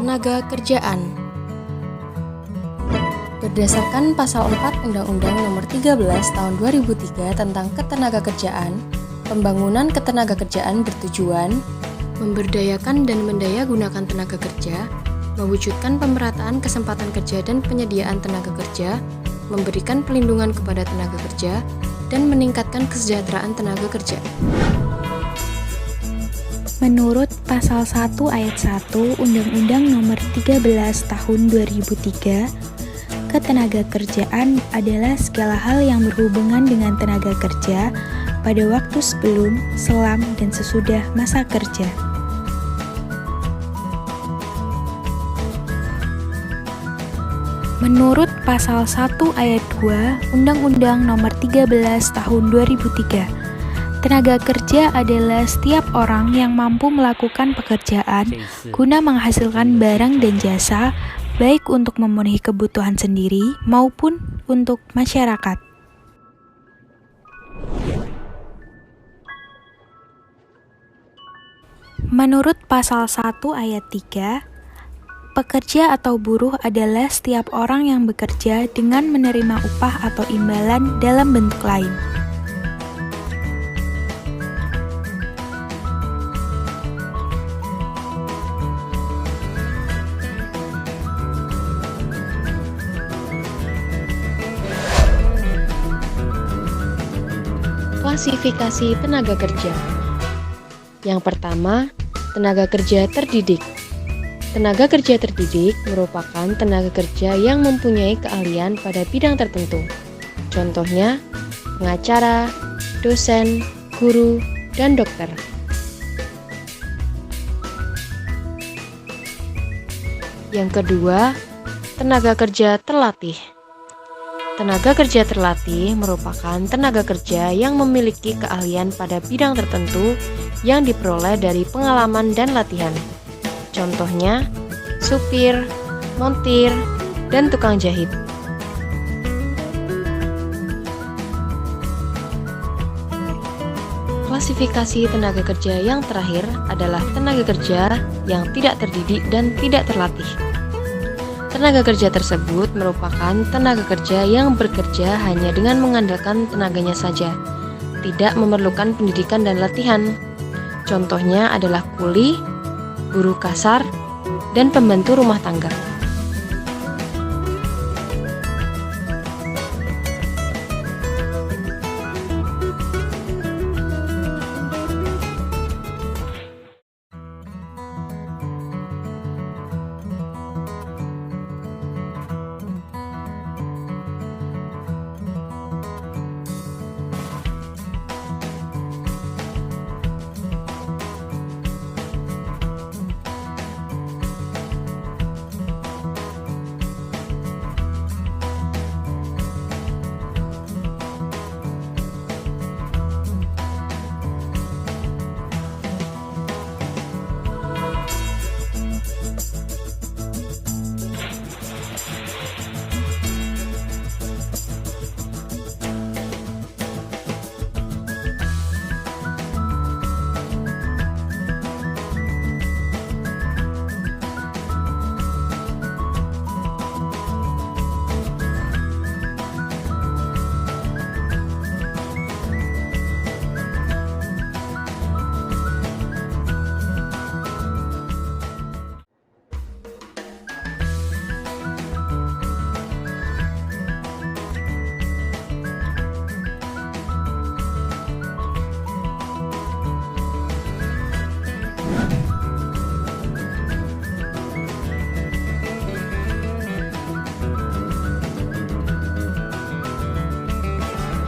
Ketenaga Kerjaan. Berdasarkan Pasal 4 Undang-Undang Nomor 13 Tahun 2003 tentang Ketenagakerjaan, pembangunan ketenagakerjaan bertujuan memberdayakan dan mendayagunakan tenaga kerja, mewujudkan pemerataan kesempatan kerja dan penyediaan tenaga kerja, memberikan pelindungan kepada tenaga kerja, dan meningkatkan kesejahteraan tenaga kerja. Menurut Pasal 1 Ayat 1 Undang-Undang Nomor 13 Tahun 2003, ketenagakerjaan adalah segala hal yang berhubungan dengan tenaga kerja pada waktu sebelum, selam, dan sesudah masa kerja. Menurut Pasal 1 Ayat 2 Undang-Undang Nomor 13 Tahun 2003, tenaga kerja adalah setiap orang yang mampu melakukan pekerjaan guna menghasilkan barang dan jasa, baik untuk memenuhi kebutuhan sendiri maupun untuk masyarakat. Menurut Pasal 1 Ayat 3, pekerja atau buruh adalah setiap orang yang bekerja dengan menerima upah atau imbalan dalam bentuk lain. Klasifikasi tenaga kerja. Yang pertama, tenaga kerja terdidik. Tenaga kerja terdidik merupakan tenaga kerja yang mempunyai keahlian pada bidang tertentu. Contohnya, pengacara, dosen, guru, dan dokter. Yang kedua, tenaga kerja terlatih. Tenaga kerja terlatih merupakan tenaga kerja yang memiliki keahlian pada bidang tertentu yang diperoleh dari pengalaman dan latihan. Contohnya, supir, montir, dan tukang jahit. Klasifikasi tenaga kerja yang terakhir adalah tenaga kerja yang tidak terdidik dan tidak terlatih. Tenaga kerja tersebut merupakan tenaga kerja yang bekerja hanya dengan mengandalkan tenaganya saja, tidak memerlukan pendidikan dan latihan. Contohnya adalah kuli, buruh kasar, dan pembantu rumah tangga.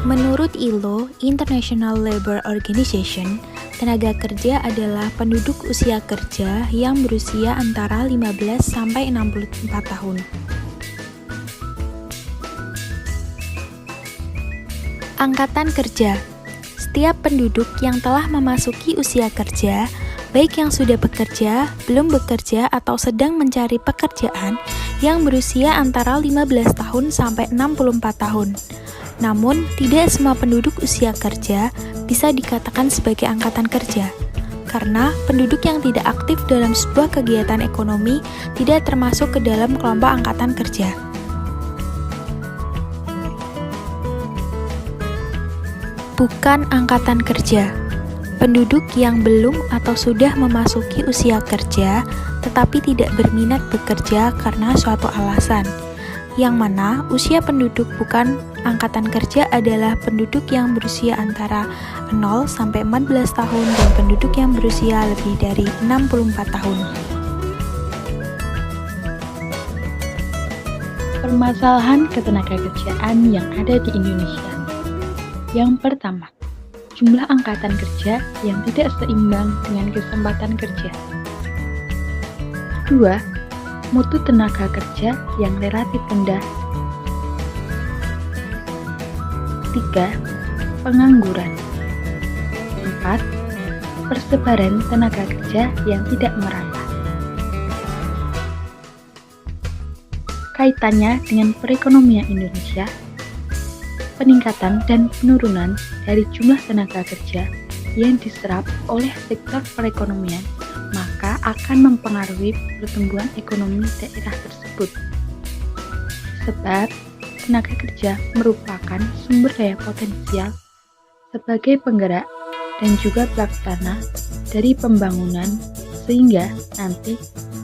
Menurut ILO, International Labour Organization, tenaga kerja adalah penduduk usia kerja yang berusia antara 15 sampai 64 tahun. Angkatan kerja. Setiap penduduk yang telah memasuki usia kerja, baik yang sudah bekerja, belum bekerja, atau sedang mencari pekerjaan, yang berusia antara 15 tahun sampai 64 tahun. Namun, tidak semua penduduk usia kerja bisa dikatakan sebagai angkatan kerja, karena penduduk yang tidak aktif dalam sebuah kegiatan ekonomi tidak termasuk ke dalam kelompok angkatan kerja. Bukan angkatan kerja. Penduduk yang belum atau sudah memasuki usia kerja tetapi tidak berminat bekerja karena suatu alasan, yang mana usia penduduk bukan angkatan kerja adalah penduduk yang berusia antara 0 sampai 14 tahun dan penduduk yang berusia lebih dari 64 tahun. Permasalahan ketenagakerjaan yang ada di Indonesia. Yang pertama, jumlah angkatan kerja yang tidak seimbang dengan kesempatan kerja. Kedua, mutu tenaga kerja yang relatif rendah. 3. Pengangguran. 4. Persebaran tenaga kerja yang tidak merata. Kaitannya dengan perekonomian Indonesia, peningkatan dan penurunan dari jumlah tenaga kerja yang diserap oleh sektor perekonomian maka akan mempengaruhi pertumbuhan ekonomi daerah tersebut. Sebab tenaga kerja merupakan sumber daya potensial sebagai penggerak dan juga pelaksana dari pembangunan sehingga nanti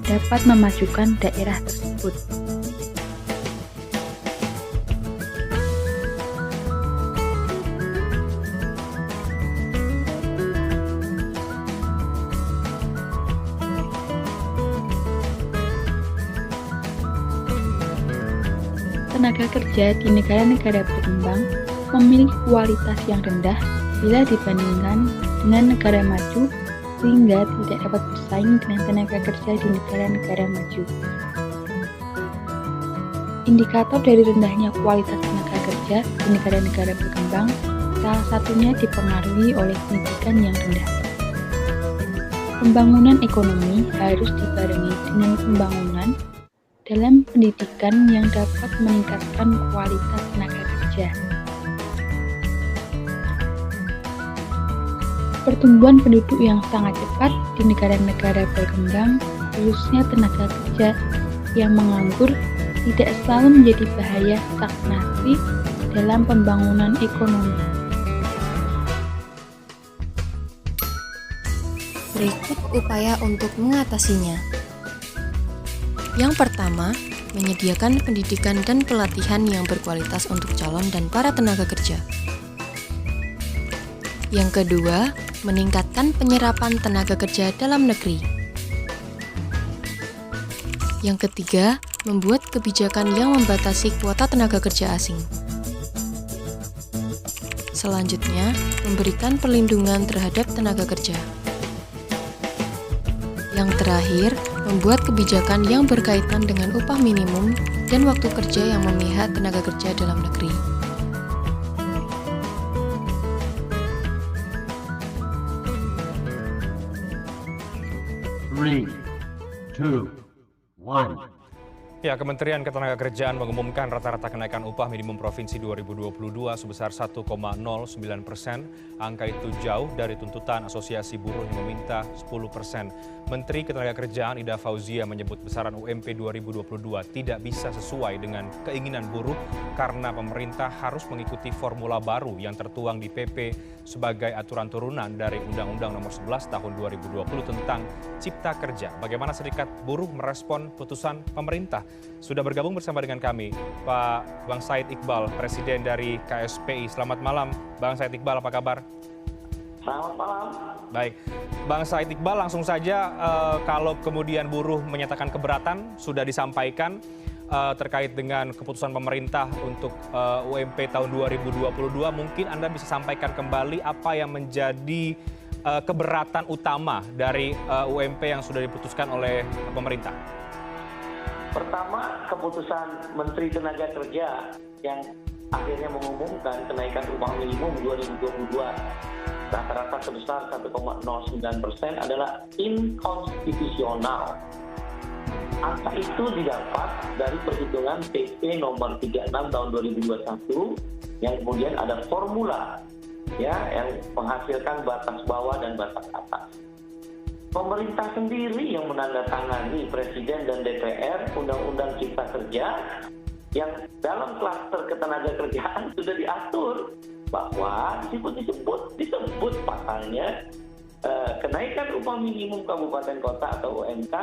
dapat memajukan daerah tersebut. Tenaga kerja di negara-negara berkembang memiliki kualitas yang rendah bila dibandingkan dengan negara maju sehingga tidak dapat bersaing dengan tenaga kerja di negara-negara maju. Indikator dari rendahnya kualitas tenaga kerja di negara-negara berkembang salah satunya dipengaruhi oleh pendidikan yang rendah. Pembangunan ekonomi harus dibarengi dengan pembangunan dalam pendidikan yang dapat meningkatkan kualitas tenaga kerja. Pertumbuhan penduduk yang sangat cepat di negara-negara berkembang, khususnya tenaga kerja yang menganggur, tidak selalu menjadi bahaya stagnasi dalam pembangunan ekonomi. Berikut upaya untuk mengatasinya. Yang pertama, menyediakan pendidikan dan pelatihan yang berkualitas untuk calon dan para tenaga kerja. Yang kedua, meningkatkan penyerapan tenaga kerja dalam negeri. Yang ketiga, membuat kebijakan yang membatasi kuota tenaga kerja asing. Selanjutnya, memberikan perlindungan terhadap tenaga kerja. Yang terakhir, membuat kebijakan yang berkaitan dengan upah minimum dan waktu kerja yang memihak tenaga kerja dalam negeri. Three, two, one. Ya, Kementerian Ketenagakerjaan mengumumkan rata-rata kenaikan upah minimum provinsi 2022 sebesar 1,09%. Angka itu jauh dari tuntutan Asosiasi Buruh yang meminta 10%. Menteri Ketenagakerjaan Ida Fauzia menyebut besaran UMP 2022 tidak bisa sesuai dengan keinginan buruh karena pemerintah harus mengikuti formula baru yang tertuang di PP sebagai aturan turunan dari Undang-Undang Nomor 11 Tahun 2020 tentang Cipta Kerja. Bagaimana serikat buruh merespon putusan pemerintah? Sudah bergabung bersama dengan kami Pak Bang Said Iqbal, Presiden dari KSPI. Selamat malam Bang Said Iqbal, apa kabar? Selamat malam. Baik, Bang Said Iqbal, langsung saja kalau kemudian buruh menyatakan keberatan sudah disampaikan terkait dengan keputusan pemerintah untuk UMP tahun 2022, mungkin Anda bisa sampaikan kembali apa yang menjadi keberatan utama dari UMP yang sudah diputuskan oleh pemerintah. Pertama, keputusan Menteri Tenaga Kerja yang akhirnya mengumumkan kenaikan upah minimum 2022 rata-rata sebesar 1,09% adalah inkonstitusional. Angka itu didapat dari perhitungan PP nomor 36 tahun 2021 yang kemudian ada formula ya yang menghasilkan batas bawah dan batas atas. Pemerintah sendiri yang menandatangani Presiden dan DPR Undang-Undang Cipta Kerja yang dalam klaster ketenagakerjaan sudah diatur bahwa disebut pasalnya kenaikan upah minimum kabupaten kota atau UMK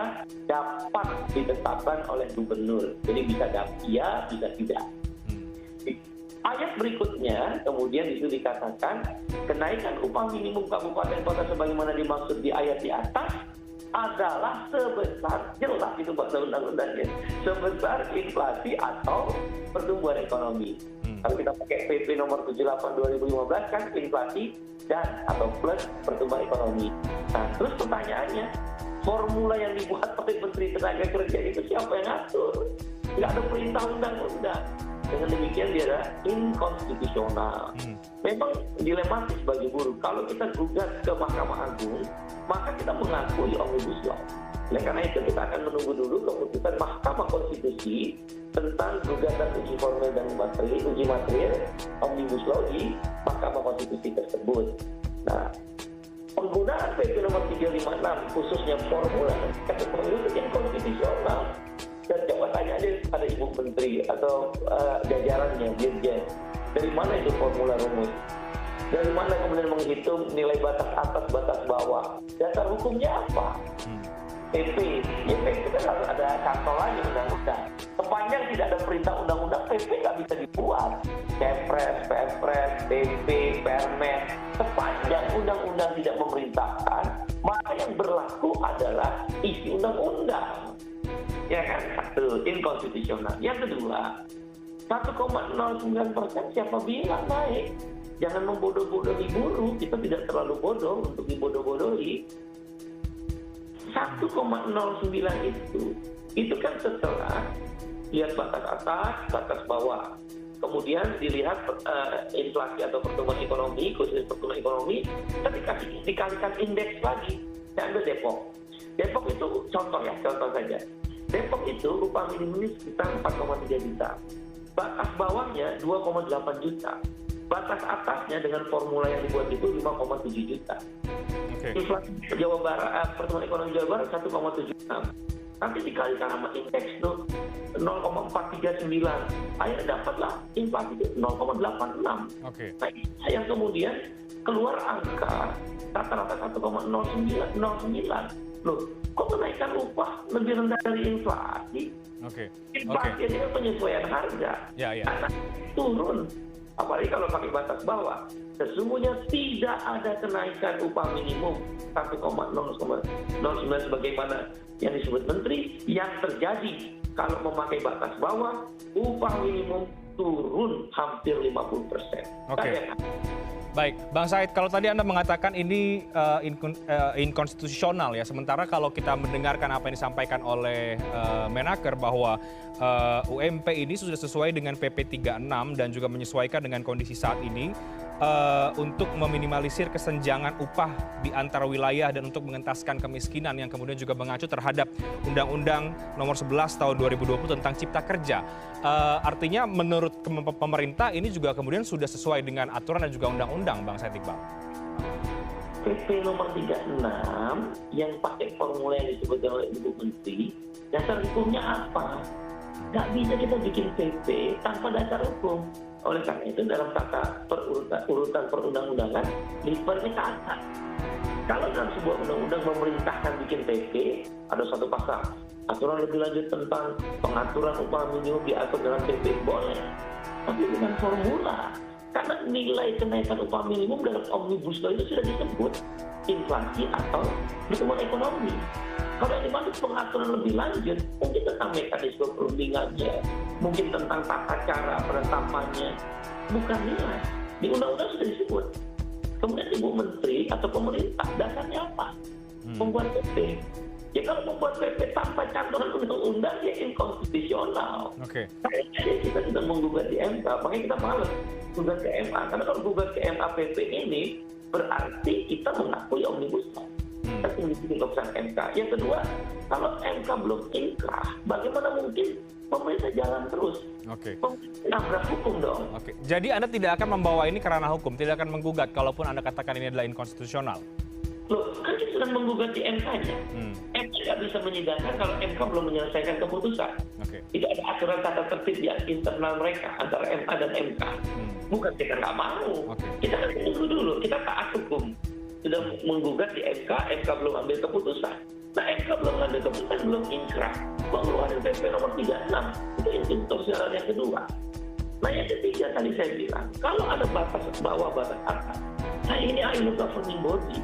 dapat ditetapkan oleh gubernur. Jadi bisa iya, bisa tidak. Ayat berikutnya kemudian itu dikatakan kenaikan upah minimum kabupaten kota sebagaimana dimaksud di ayat di atas adalah sebesar, jelas itu bahasa undang-undangnya, sebesar inflasi atau pertumbuhan ekonomi. Kalau kita pakai PP nomor 78 2015 kan inflasi dan atau plus pertumbuhan ekonomi. Nah, terus pertanyaannya, formula yang dibuat oleh Menteri Tenaga Kerja itu siapa yang ngatur? Nggak ada perintah undang-undang. Dengan demikian dia adalah inkonstitusional. Memang dilematis bagi buruh. Kalau kita gugat ke Mahkamah Agung, maka kita mengakui Omnibus Law. Oleh karena itu kita akan menunggu dulu keputusan Mahkamah Konstitusi tentang gugatan uji formil dan uji material Omnibus Law di Mahkamah Konstitusi tersebut. Nah, penggunaan PP nomor 356 khususnya formula pemilu itu inkonstitusional. Dan coba tanya aja pada Ibu Menteri atau jajarannya, Dirjen, dari mana itu formula rumus? Dari mana kemudian menghitung nilai batas atas, batas bawah? Dasar hukumnya apa? PP, ya PP kan harus ada kantolanya undang-undang. Sepanjang tidak ada perintah undang-undang, PP nggak bisa dibuat. Kepres, Perpres, PP, Permen, sepanjang undang-undang tidak memerintahkan, maka yang berlaku adalah isi undang-undang. Ya kan, satu, inkonstitusional. Yang kedua, 1,09% siapa bilang naik? Jangan membodoh-bodohi buruh, kita tidak terlalu bodoh untuk dibodoh-bodohi. 1,09 itu kan setelah lihat batas atas, batas bawah. Kemudian dilihat inflasi atau pertumbuhan ekonomi, khusus pertumbuhan ekonomi, kita dikalikan indeks lagi. Saya ambil Depok. Depok itu contoh saja. Depok itu upah minimum sekitar 4,3 juta. Batas bawahnya 2,8 juta. Batas atasnya dengan formula yang dibuat itu 5,7 juta. Inflasi Jawa Barat, pertumbuhan ekonomi Jawa Barat 1,76. Nanti dikalikan sama indeks tuh 0,439. Ayo dapatlah inflasi itu 0,86. Nah, yang kemudian keluar angka rata-rata 1,09. Loh, kok kenaikan upah lebih rendah dari inflasi? Inflasi ini kan penyesuaian harga. Karena turun. Apalagi kalau pakai batas bawah. Sesungguhnya tidak ada kenaikan upah minimum 1,09 sebagaimana yang disebut Menteri. Yang terjadi kalau memakai batas bawah, upah minimum turun hampir 50%. Baik, Bang Said, kalau tadi Anda mengatakan ini inkonstitusional ya, sementara kalau kita mendengarkan apa yang disampaikan oleh Menaker bahwa UMP ini sudah sesuai dengan PP 36 dan juga menyesuaikan dengan kondisi saat ini untuk meminimalisir kesenjangan upah di antara wilayah dan untuk mengentaskan kemiskinan yang kemudian juga mengacu terhadap Undang-Undang Nomor 11 Tahun 2020 tentang Cipta Kerja. Artinya menurut pemerintah ini juga kemudian sudah sesuai dengan aturan dan juga undang-undang, Bang Said Iqbal. PP nomor 36 yang pakai formula yang disebutkan oleh Ibu Menteri, dasar hukumnya apa? Nggak bisa kita bikin PP tanpa dasar hukum. Oleh karena itu dalam tata urutan perundang-undangan livernya ke atas. Kalau dalam sebuah undang-undang memerintahkan bikin PP, ada satu pasal aturan lebih lanjut tentang pengaturan upah minimum diatur dalam PP, boleh. Tapi dengan formula. Karena nilai kenaikan upah minimum dalam Omnibus Law itu sudah disebut inflasi atau pertumbuhan ekonomi. Kalau yang dimaksud pengaturan lebih lanjut, mungkin tentang mekanisme perundingannya, mungkin tentang tata cara penetapannya, bukan nilai. Di undang-undang sudah disebut. Kemudian Ibu Menteri atau pemerintah, dasarnya apa? Membuat PP. Ya kalau membuat PP tanpa cantolan undang-undang, ya inkonstitusional. Kayaknya kita sudah menggugat di MK, makanya kita malas gugat ke MA. Karena kalau gugat ke MA PP ini, berarti kita mengakui Omnibus Law. Kita tinggi keputusan MK. Yang kedua, kalau MK belum inkrah, bagaimana mungkin pemerintah jalan terus? Nabrak hukum dong. Jadi Anda tidak akan membawa ini ke ranah hukum, tidak akan menggugat kalaupun Anda katakan ini adalah inkonstitusional? Loh, kan kita sedang menggugat di MK-nya. MK nggak bisa menyidangkan kalau MK belum menyelesaikan keputusan. Itu ada aturan tata tertib di internal mereka antara MA dan MK. Bukan kita nggak mau. Kita kan tunggu dulu, kita taat hukum. Sudah menggugat di MK, MK belum ambil keputusan. Nah, MK belum ambil keputusan, belum inkrah. Mengeluarkan PP nomor 36, itu institusional yang kedua. Nah, yang ketiga tadi saya bilang, kalau ada batas bawah, batas atas, nah ini ILO governing body.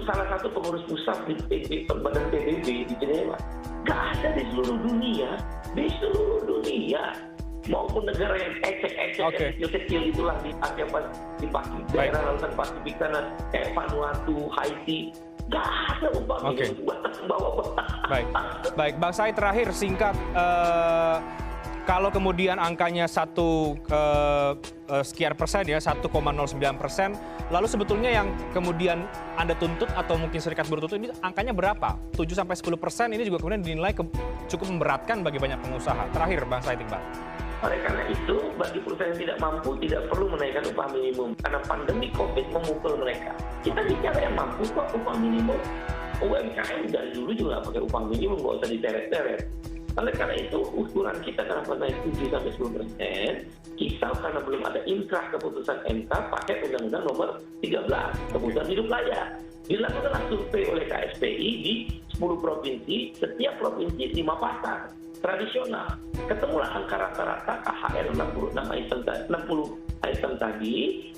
Salah satu pengurus pusat di Badan PBB di Jenewa, nggak ada di seluruh dunia, maupun negara yang ecek-ecek kecil-kecil itulah di Asia Pasifik, daerah lautan Pasifik sana, kayak Vanuatu, Haiti, nggak ada upah minimum batas bawah. Baik, Bang Said terakhir singkat. Kalau kemudian angkanya sekian persen ya, 1,09%, lalu sebetulnya yang kemudian Anda tuntut atau mungkin serikat buruh tuntut ini angkanya berapa? 7-10% ini juga kemudian dinilai cukup memberatkan bagi banyak pengusaha. Terakhir, Bang Said Iqbal. Oleh karena itu, bagi perusahaan yang tidak mampu tidak perlu menaikkan upah minimum karena pandemi COVID memukul mereka. Kita bicara yang mampu kok upah minimum. UMKM dari dulu juga nggak pakai upah minimum, nggak usah diteret-teret. Oleh karena itu, ukuran kita kenapa naik 7-10%, kisah karena belum ada inkrah keputusan MK pakai Undang-Undang Nomor 13, kebutuhan hidup layak. Dilakukanlah survei oleh KSPI di 10 provinsi, setiap provinsi 5 pasar tradisional. Ketemulah angka rata-rata KHR 66 item tadi,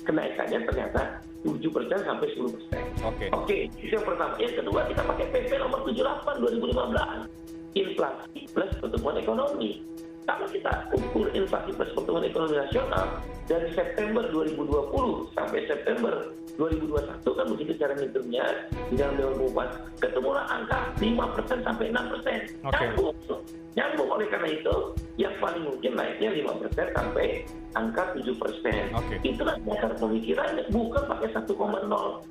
kenaikannya ternyata 7% sampai 10%. Oke, itu yang pertama. Yang kedua, kita pakai PP nomor 78 2015. Inflasi plus pertumbuhan ekonomi. Kalau kita ukur inflasi plus pertumbuhan ekonomi nasional dari September 2020 sampai September 2021 kan begitu cara ngitungnya di dalam Dewan Pengupahan, ketemulah angka 5% sampai 6%. Nyambung oleh karena itu yang paling mungkin naiknya 5% sampai angka 7%. Itulah dasar pemikirannya, bukan pakai 1,09%.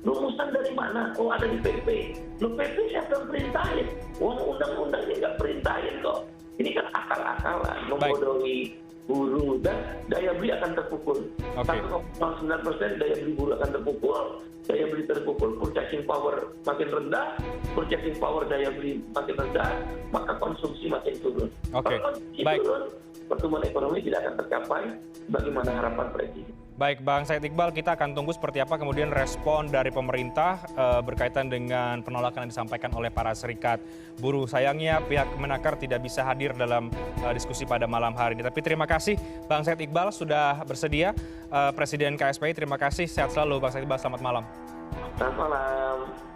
Rumusan dari mana? Oh, ada di PP. Lu PP siapa yang perintahin? Undang-undangnya nggak perintahin kok. Ini kan akal-akalan, membodohi buruh dan daya beli akan terpukul. 1,9% daya beli buruh akan terpukul, daya beli terpukul, purchasing power makin rendah, purchasing power daya beli makin rendah, maka konsumsi makin turun. Kalau konsumsi turun, pertumbuhan ekonomi tidak akan tercapai bagaimana harapan Presiden. Baik, Bang Said Iqbal, kita akan tunggu seperti apa kemudian respon dari pemerintah berkaitan dengan penolakan yang disampaikan oleh para serikat buruh. Sayangnya pihak Kemenaker tidak bisa hadir dalam diskusi pada malam hari ini. Tapi terima kasih Bang Said Iqbal sudah bersedia. Presiden KSPI, terima kasih. Sehat selalu Bang Said Iqbal, selamat malam. Selamat malam.